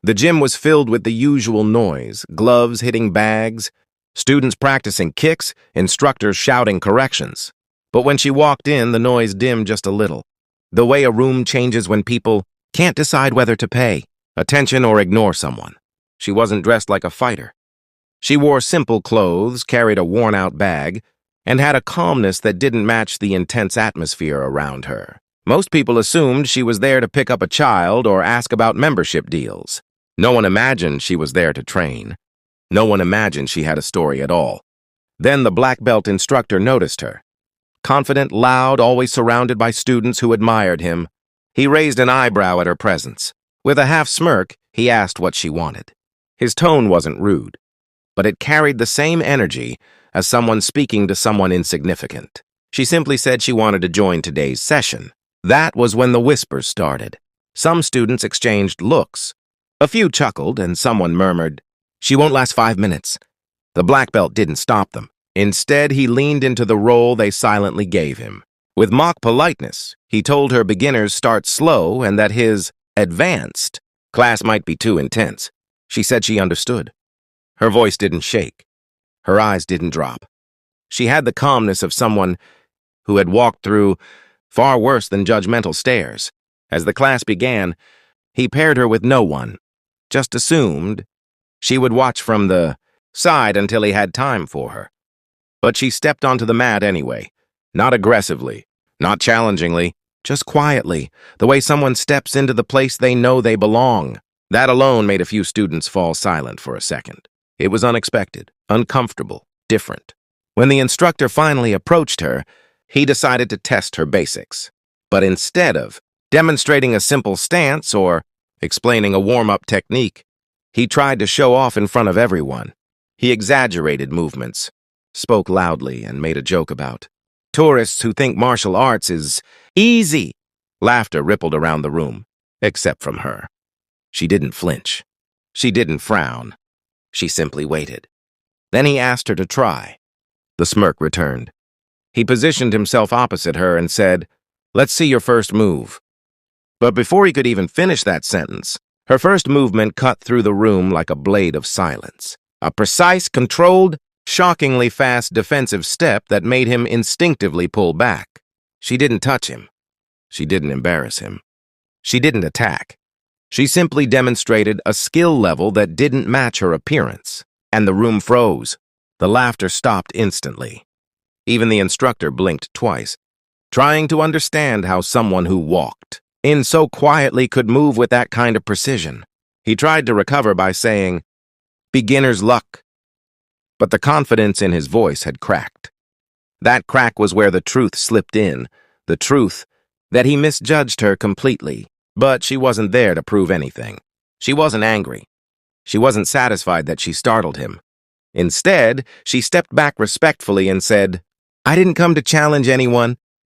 The gym was filled with the usual noise, gloves hitting bags, students practicing kicks, instructors shouting corrections. But when she walked in, the noise dimmed just a little. The way a room changes when people can't decide whether to pay attention or ignore someone. She wasn't dressed like a fighter. She wore simple clothes, carried a worn-out bag, and had a calmness that didn't match the intense atmosphere around her. Most people assumed she was there to pick up a child or ask about membership deals. No one imagined she was there to train. No one imagined she had a story at all. Then the black belt instructor noticed her. Confident, loud, always surrounded by students who admired him, he raised an eyebrow at her presence. With a half smirk, he asked what she wanted. His tone wasn't rude, but it carried the same energy as someone speaking to someone insignificant. She simply said she wanted to join today's session. That was when the whispers started. Some students exchanged looks. A few chuckled, and someone murmured, "She won't last 5 minutes." The black belt didn't stop them. Instead, he leaned into the role they silently gave him. With mock politeness, he told her beginners start slow and that his advanced class might be too intense. She said she understood. Her voice didn't shake. Her eyes didn't drop. She had the calmness of someone who had walked through far worse than judgmental stares. As the class began, he paired her with no one, just assumed she would watch from the side until he had time for her. But she stepped onto the mat anyway, not aggressively, not challengingly, just quietly, the way someone steps into the place they know they belong. That alone made a few students fall silent for a second. It was unexpected, uncomfortable, different. When the instructor finally approached her, he decided to test her basics. But instead of demonstrating a simple stance or explaining a warm-up technique, he tried to show off in front of everyone. He exaggerated movements, spoke loudly, and made a joke about tourists who think martial arts is easy. Laughter rippled around the room, except from her. She didn't flinch. She didn't frown. She simply waited. Then he asked her to try. The smirk returned. He positioned himself opposite her and said, "Let's see your first move." But before he could even finish that sentence, her first movement cut through the room like a blade of silence. A precise, controlled, shockingly fast defensive step that made him instinctively pull back. She didn't touch him. She didn't embarrass him. She didn't attack. She simply demonstrated a skill level that didn't match her appearance. And the room froze. The laughter stopped instantly. Even the instructor blinked twice, trying to understand how someone who walked in so quietly could move with that kind of precision. He tried to recover by saying, "Beginner's luck." But the confidence in his voice had cracked. That crack was where the truth slipped in, the truth that he misjudged her completely. But she wasn't there to prove anything. She wasn't angry. She wasn't satisfied that she startled him. Instead, she stepped back respectfully and said, "I didn't come to challenge anyone.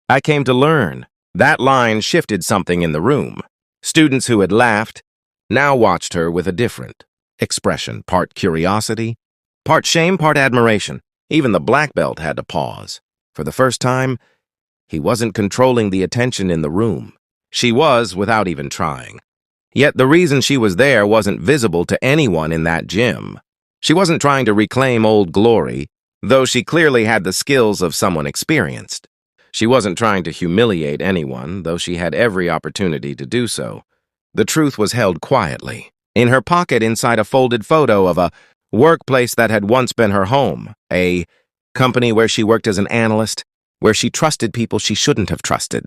I came to learn." That line shifted something in the room. Students who had laughed now watched her with a different expression, part curiosity, part shame, part admiration. Even the black belt had to pause. For the first time, he wasn't controlling the attention in the room. She was, without even trying. Yet the reason she was there wasn't visible to anyone in that gym. She wasn't trying to reclaim old glory, though she clearly had the skills of someone experienced. She wasn't trying to humiliate anyone, though she had every opportunity to do so. The truth was held quietly, in her pocket inside a folded photo of a workplace that had once been her home, a company where she worked as an analyst, where she trusted people she shouldn't have trusted.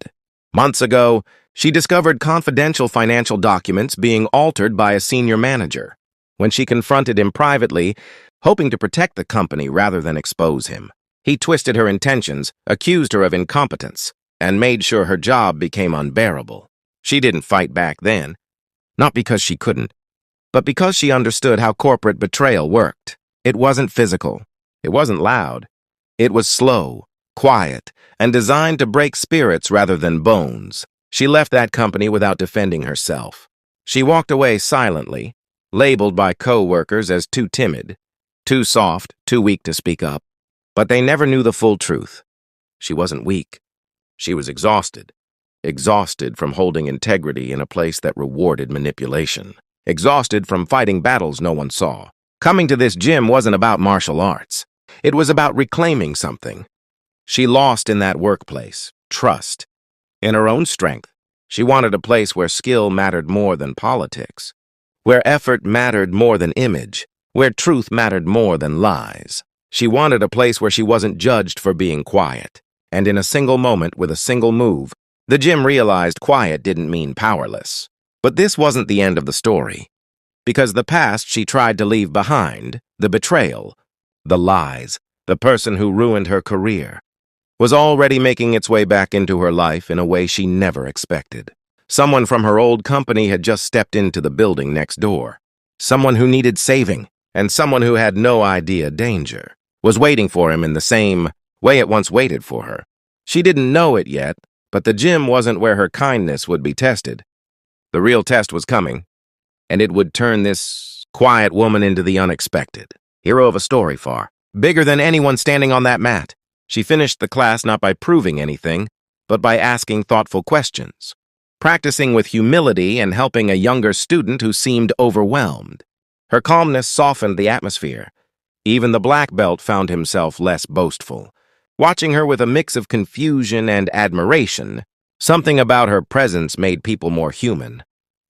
Months ago, she discovered confidential financial documents being altered by a senior manager. When she confronted him privately, hoping to protect the company rather than expose him, he twisted her intentions, accused her of incompetence, and made sure her job became unbearable. She didn't fight back then, not because she couldn't, but because she understood how corporate betrayal worked. It wasn't physical. It wasn't loud. It was slow, quiet, and designed to break spirits rather than bones. She left that company without defending herself. She walked away silently, labeled by co-workers as too timid, too soft, too weak to speak up. But they never knew the full truth. She wasn't weak. She was exhausted. Exhausted from holding integrity in a place that rewarded manipulation. exhausted from fighting battles no one saw. Coming to this gym wasn't about martial arts. It was about reclaiming something. She lost in that workplace, trust. In her own strength, she wanted a place where skill mattered more than politics, where effort mattered more than image, where truth mattered more than lies. She wanted a place where she wasn't judged for being quiet. And in a single moment, with a single move, the gym realized quiet didn't mean powerless. But this wasn't the end of the story. Because the past she tried to leave behind, the betrayal, the lies, the person who ruined her career, was already making its way back into her life in a way she never expected. Someone from her old company had just stepped into the building next door. Someone who needed saving, and someone who had no idea danger was waiting for him in the same way it once waited for her. She didn't know it yet, but the gym wasn't where her kindness would be tested. The real test was coming, and it would turn this quiet woman into the unexpected. Hero of a story far bigger than anyone standing on that mat. She finished the class not by proving anything, but by asking thoughtful questions, practicing with humility and helping a younger student who seemed overwhelmed. Her calmness softened the atmosphere. Even the black belt found himself less boastful. Watching her with a mix of confusion and admiration, something about her presence made people more human.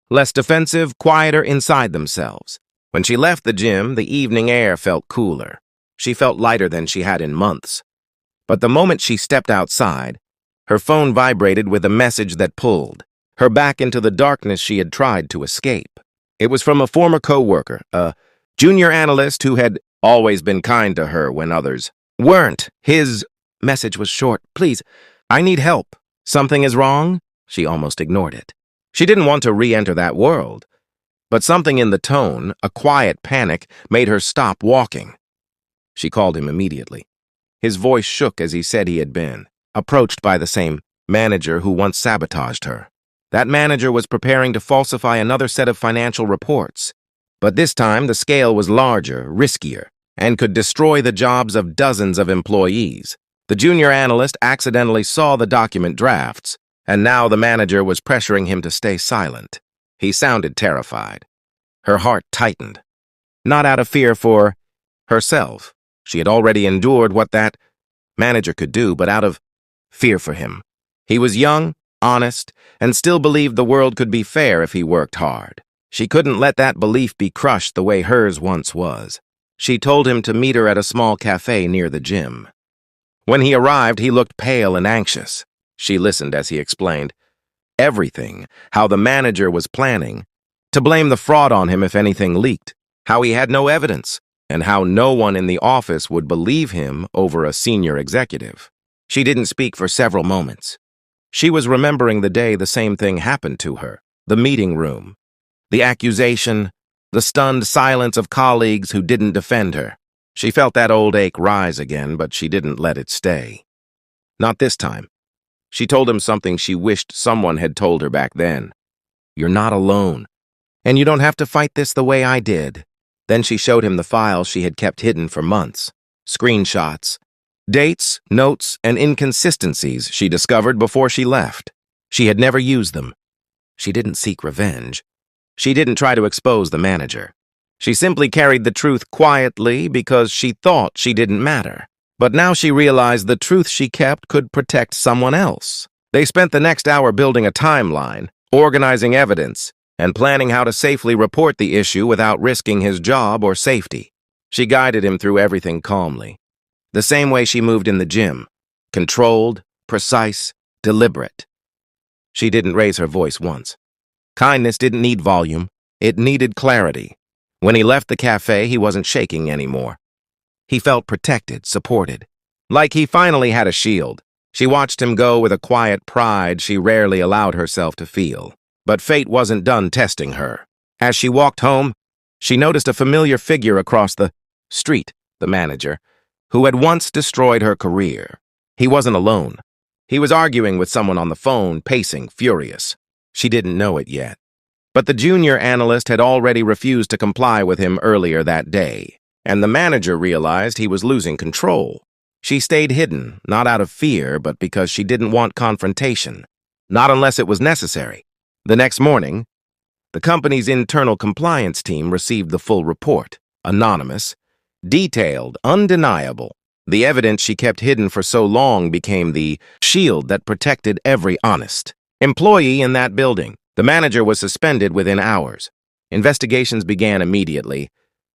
Less defensive, quieter inside themselves. When she left the gym, the evening air felt cooler. She felt lighter than she had in months. But the moment she stepped outside, her phone vibrated with a message that pulled her back into the darkness she had tried to escape. It was from a former co-worker, a junior analyst who had always been kind to her when others weren't. His message was short. "Please, I need help. Something is wrong?" She almost ignored it. She didn't want to re-enter that world. But something in the tone, a quiet panic, made her stop walking. She called him immediately. His voice shook as he said he had been approached by the same manager who once sabotaged her. That manager was preparing to falsify another set of financial reports. But this time, the scale was larger, riskier, and could destroy the jobs of dozens of employees. The junior analyst accidentally saw the document drafts, and now the manager was pressuring him to stay silent. He sounded terrified. Her heart tightened. Not out of fear for herself. She had already endured what that manager could do, but out of fear for him. He was young, honest, and still believed the world could be fair if he worked hard. She couldn't let that belief be crushed the way hers once was. She told him to meet her at a small cafe near the gym. When he arrived, he looked pale and anxious. She listened as he explained everything, how the manager was planning to blame the fraud on him if anything leaked, how he had no evidence, and how no one in the office would believe him over a senior executive. She didn't speak for several moments. She was remembering the day the same thing happened to her, the meeting room, the accusation, the stunned silence of colleagues who didn't defend her. She felt that old ache rise again, but she didn't let it stay. Not this time. She told him something she wished someone had told her back then. "You're not alone, and you don't have to fight this the way I did." Then she showed him the files she had kept hidden for months. Screenshots, dates, notes, and inconsistencies she discovered before she left. She had never used them. She didn't seek revenge. She didn't try to expose the manager. She simply carried the truth quietly because she thought she didn't matter. But now she realized the truth she kept could protect someone else. They spent the next hour building a timeline, organizing evidence, and planning how to safely report the issue without risking his job or safety. She guided him through everything calmly. The same way she moved in the gym, controlled, precise, deliberate. She didn't raise her voice once. Kindness didn't need volume, it needed clarity. When he left the cafe, he wasn't shaking anymore. He felt protected, supported, like he finally had a shield. She watched him go with a quiet pride she rarely allowed herself to feel. But fate wasn't done testing her. As she walked home, she noticed a familiar figure across the street, the manager, who had once destroyed her career. He wasn't alone. He was arguing with someone on the phone, pacing, furious. She didn't know it yet. But the junior analyst had already refused to comply with him earlier that day, and the manager realized he was losing control. She stayed hidden, not out of fear, but because she didn't want confrontation. Not unless it was necessary. The next morning, The company's internal compliance team received the full report. Anonymous, detailed, undeniable. The evidence she kept hidden for so long became the shield that protected every honest employee in that building. The manager was suspended within hours. Investigations began immediately,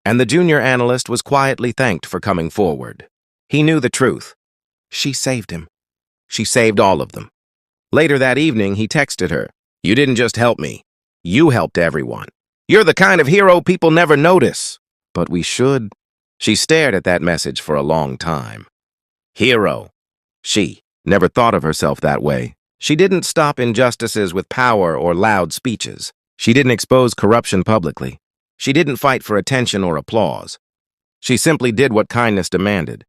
and the junior analyst was quietly thanked for coming forward. He knew the truth. She saved him. She saved all of them. Later that evening, he texted her, "You didn't just help me. You helped everyone. You're the kind of hero people never notice." But we should. She stared at that message for a long time. Hero. She never thought of herself that way. She didn't stop injustices with power or loud speeches. She didn't expose corruption publicly. She didn't fight for attention or applause. She simply did what kindness demanded.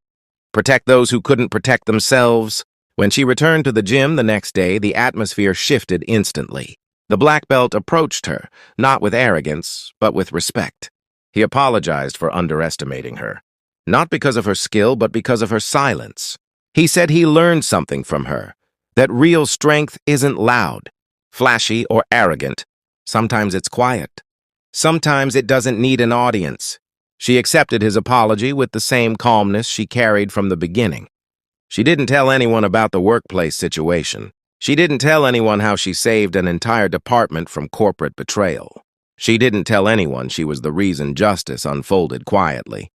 Protect those who couldn't protect themselves. When she returned to the gym the next day, the atmosphere shifted instantly. The black belt approached her, not with arrogance, but with respect. He apologized for underestimating her, not because of her skill, but because of her silence. He said he learned something from her, that real strength isn't loud, flashy, or arrogant. Sometimes it's quiet. Sometimes it doesn't need an audience. She accepted his apology with the same calmness she carried from the beginning. She didn't tell anyone about the workplace situation. She didn't tell anyone how she saved an entire department from corporate betrayal. She didn't tell anyone she was the reason justice unfolded quietly.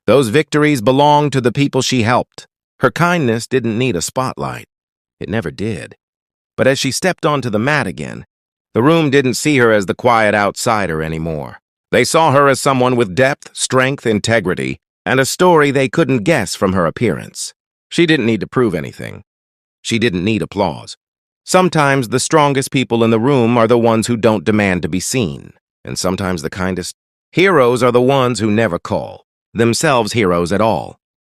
Those victories belonged to the people she helped. Her kindness didn't need a spotlight. It never did. But as she stepped onto the mat again, the room didn't see her as the quiet outsider anymore. They saw her as someone with depth, strength, integrity, and a story they couldn't guess from her appearance. She didn't need to prove anything. She didn't need applause. Sometimes the strongest people in the room are the ones who don't demand to be seen. And sometimes the kindest heroes are the ones who never call themselves heroes at all.